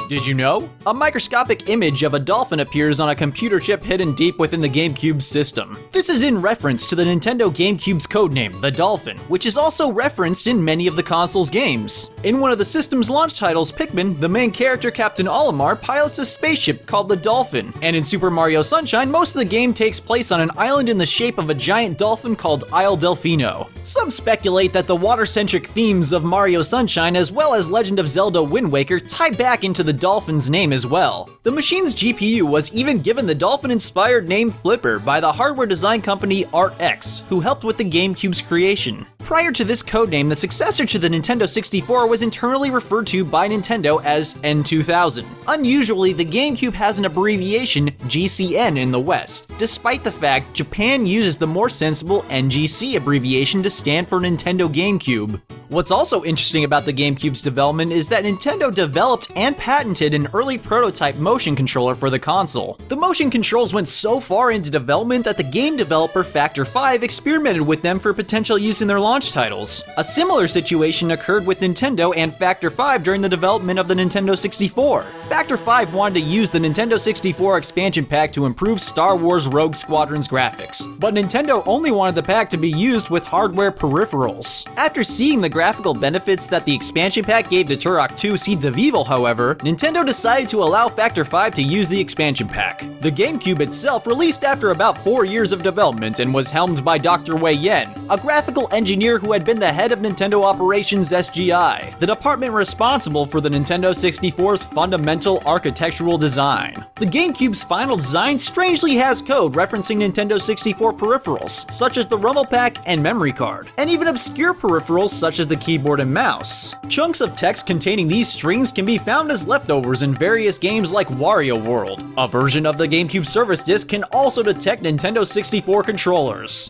Did you know? A microscopic image of a dolphin appears on a computer chip hidden deep within the GameCube system. This is in reference to the Nintendo GameCube's codename, the Dolphin, which is also referenced in many of the console's games. In one of the system's launch titles, Pikmin, the main character Captain Olimar pilots a spaceship called the Dolphin, and in Super Mario Sunshine, most of the game takes place on an island in the shape of a giant dolphin called Isle Delfino. Some speculate that the water-centric themes of Mario Sunshine as well as Legend of Zelda Wind Waker tie back into the Dolphin's name as well. The machine's GPU was even given the Dolphin-inspired name Flipper by the hardware design company ArtX, who helped with the GameCube's creation. Prior to this codename, the successor to the Nintendo 64 was internally referred to by Nintendo as N2000. Unusually, the GameCube has an abbreviation GCN in the West, despite the fact Japan uses the more sensible NGC abbreviation to stand for Nintendo GameCube. What's also interesting about the GameCube's development is that Nintendo developed and patented an early prototype motion controller for the console. The motion controls went so far into development that the game developer Factor 5 experimented with them for potential use in their launch titles. A similar situation occurred with Nintendo and Factor 5 during the development of the Nintendo 64. Factor 5 wanted to use the Nintendo 64 expansion pack to improve Star Wars Rogue Squadron's graphics, but Nintendo only wanted the pack to be used with hardware peripherals. After seeing the graphical benefits that the expansion pack gave to Turok 2 Seeds of Evil, however, Nintendo decided to allow Factor 5 to use the expansion pack. The GameCube itself released after about 4 years of development and was helmed by Dr. Wei Yen, a graphical engineer who had been the head of Nintendo Operations SGI, the department responsible for the Nintendo 64's fundamental architectural design. The GameCube's final design strangely has code referencing Nintendo 64 peripherals, such as the rumble pack and memory card, and even obscure peripherals such as the keyboard and mouse. Chunks of text containing these strings can be found as leftovers in various games like Wario World. A version of the GameCube service disc can also detect Nintendo 64 controllers.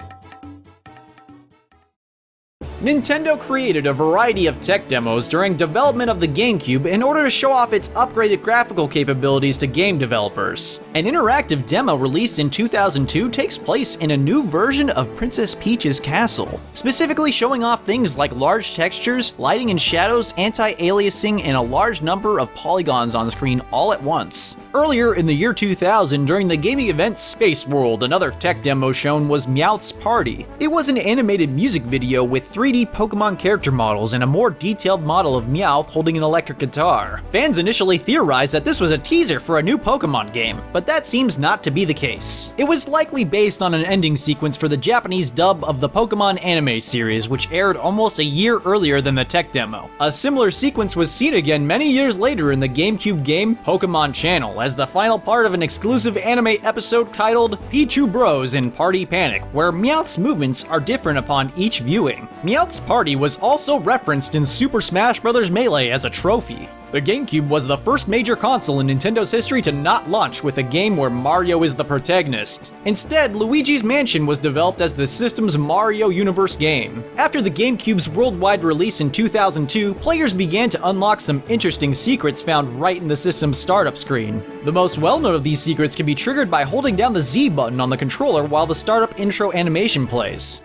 Nintendo created a variety of tech demos during development of the GameCube in order to show off its upgraded graphical capabilities to game developers. An interactive demo released in 2002 takes place in a new version of Princess Peach's castle, specifically showing off things like large textures, lighting and shadows, anti-aliasing, and a large number of polygons on screen all at once. Earlier in the year 2000, during the gaming event Space World, another tech demo shown was Meowth's Party. It was an animated music video with 3D Pokemon character models and a more detailed model of Meowth holding an electric guitar. Fans initially theorized that this was a teaser for a new Pokemon game, but that seems not to be the case. It was likely based on an ending sequence for the Japanese dub of the Pokemon anime series, which aired almost a year earlier than the tech demo. A similar sequence was seen again many years later in the GameCube game Pokemon Channel, as the final part of an exclusive anime episode titled Pichu Bros in Party Panic, where Meowth's movements are different upon each viewing. Meowth's Party was also referenced in Super Smash Bros. Melee as a trophy. The GameCube was the first major console in Nintendo's history to not launch with a game where Mario is the protagonist. Instead, Luigi's Mansion was developed as the system's Mario Universe game. After the GameCube's worldwide release in 2002, players began to unlock some interesting secrets found right in the system's startup screen. The most well-known of these secrets can be triggered by holding down the Z button on the controller while the startup intro animation plays.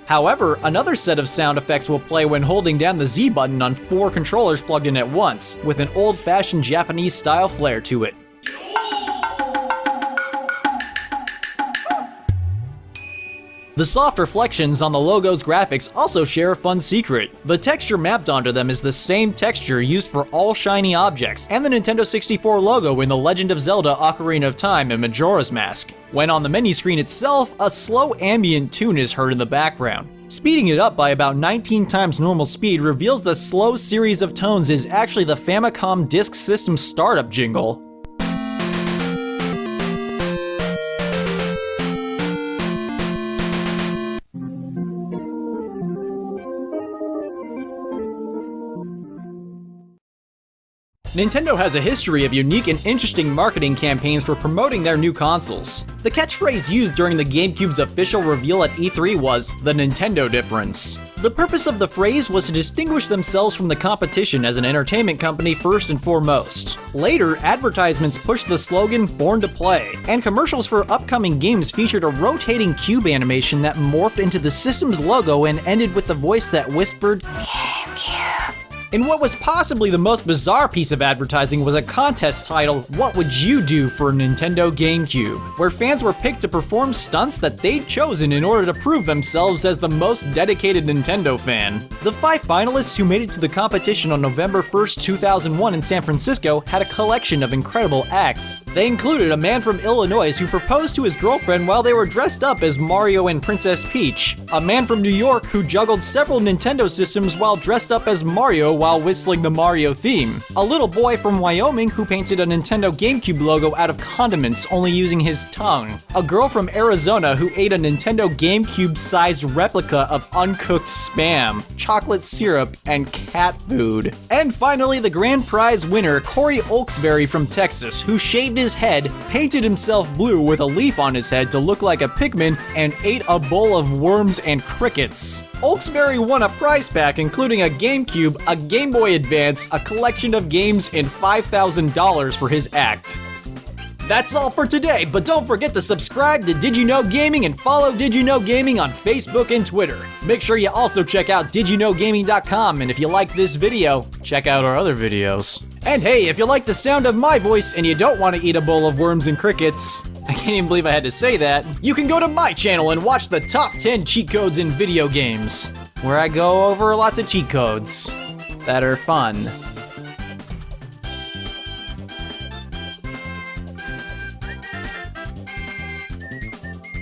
However, another set of sound effects will play when holding down the Z button on 4 controllers plugged in at once, with an old-fashioned Japanese-style flair to it. The soft reflections on the logo's graphics also share a fun secret. The texture mapped onto them is the same texture used for all shiny objects, and the Nintendo 64 logo in The Legend of Zelda Ocarina of Time and Majora's Mask. When on the menu screen itself, a slow ambient tune is heard in the background. Speeding it up by about 19 times normal speed reveals the slow series of tones is actually the Famicom Disk System startup jingle. Nintendo has a history of unique and interesting marketing campaigns for promoting their new consoles. The catchphrase used during the GameCube's official reveal at E3 was "the Nintendo difference." The purpose of the phrase was to distinguish themselves from the competition as an entertainment company first and foremost. Later, advertisements pushed the slogan "Born to Play," and commercials for upcoming games featured a rotating cube animation that morphed into the system's logo and ended with the voice that whispered, "GameCube." And what was possibly the most bizarre piece of advertising was a contest titled, "What Would You Do for a Nintendo GameCube?", where fans were picked to perform stunts that they'd chosen in order to prove themselves as the most dedicated Nintendo fan. The 5 finalists who made it to the competition on November 1st, 2001 in San Francisco had a collection of incredible acts. They included a man from Illinois who proposed to his girlfriend while they were dressed up as Mario and Princess Peach, a man from New York who juggled several Nintendo systems while dressed up as Mario while whistling the Mario theme, a little boy from Wyoming who painted a Nintendo GameCube logo out of condiments only using his tongue, a girl from Arizona who ate a Nintendo GameCube-sized replica of uncooked Spam, chocolate syrup, and cat food. And finally, the grand prize winner, Corey Olksberry from Texas, who shaved his head, painted himself blue with a leaf on his head to look like a Pikmin, and ate a bowl of worms and crickets. Olksberry won a prize pack including a GameCube, a Game Boy Advance, a collection of games, and $5,000 for his act. That's all for today, but don't forget to subscribe to Did You Know Gaming and follow Did You Know Gaming on Facebook and Twitter. Make sure you also check out DidYouKnowGaming.com, and if you like this video, check out our other videos. And hey, if you like the sound of my voice and you don't want to eat a bowl of worms and crickets, I can't even believe I had to say that, you can go to my channel and watch the top 10 cheat codes in video games, where I go over lots of cheat codes that are fun.